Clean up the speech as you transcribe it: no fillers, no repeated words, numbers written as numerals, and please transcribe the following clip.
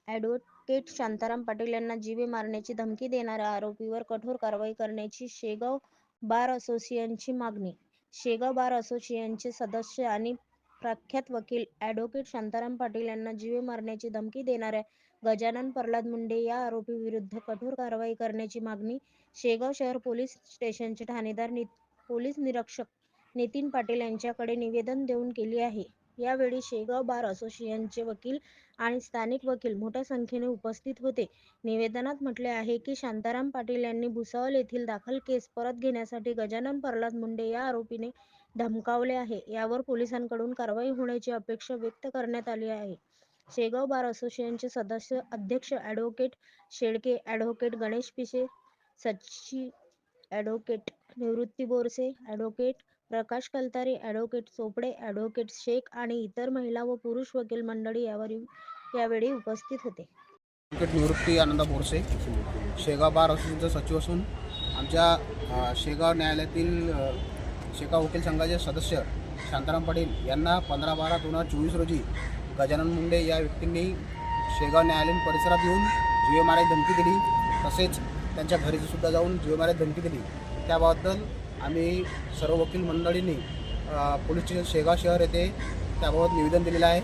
Advocate Shantaram Patil यांना जीवे मारण्याची धमकी देणाऱ्या आरोपीवर कठोर कारवाई करण्याची शेगाव बार असोसिएशनची मागणी. शेगाव बार असोसिएशनचे सदस्य आणि प्रख्यात वकील ॲडव्होकेट शांताराम पाटील यांना जीवे मारण्याची धमकी देणाऱ्या गजानन प्रल्हाद मुंडे या आरोपीविरुद्ध कठोर कारवाई करण्याची मागणी शेगाव शहर पोलीस स्टेशनचे ठाणेदार पोलीस निरीक्षक नितीन पाटील यांच्याकडे निवेदन देऊन केली आहे. यावेळी शेगाव बार असोसिएशनचे वकील आणि स्थानिक वकील मोठ्या संख्येने उपस्थित होते. निवेदनात म्हटले आहे की शांताराम पाटील यांनी भुसावळ येथील दाखल केस परत घेण्यासाठी गजानन प्रल्हाद मुंडे या आरोपीने धमकावले आहे. यावर पोलिसांकडून कारवाई होण्याची अपेक्षा व्यक्त करण्यात आली आहे. शेगाव बार असोसिएशनचे सदस्य अध्यक्ष ॲडव्होकेट शेळके, ॲडव्होकेट गणेश पिसे, सचिव ॲडव्होकेट निवृत्ती बोरसे, ॲडव्होकेट प्रकाश कलतारे, ॲडव्होकेट चोपडे, ॲडव्होकेट शेख आणि इतर महिला व पुरुष वकील मंडळी यावेळी उपस्थित होते. ॲडव्होकेट निवृत्ती आनंदा बोरसे, शेगाव बार असोसिएशनचा सचिव असून आमच्या शेगाव न्यायालयातील शेगाव वकील संघाचे सदस्य शांताराम पाटील यांना 15/12/2024 रोजी गजानन मुंडे या व्यक्तींनी शेगाव न्यायालयीन परिसरात येऊन जीवे मारायची धमकी दिली, तसेच त्यांच्या घरी सुद्धा जाऊन जीवे मारायची धमकी दिली. त्याबद्दल आम्ही सर्व वकील मंडळींनी पोलीस स्टेशन शेगाव शहर येथे त्याबाबत निवेदन दिलेलं आहे.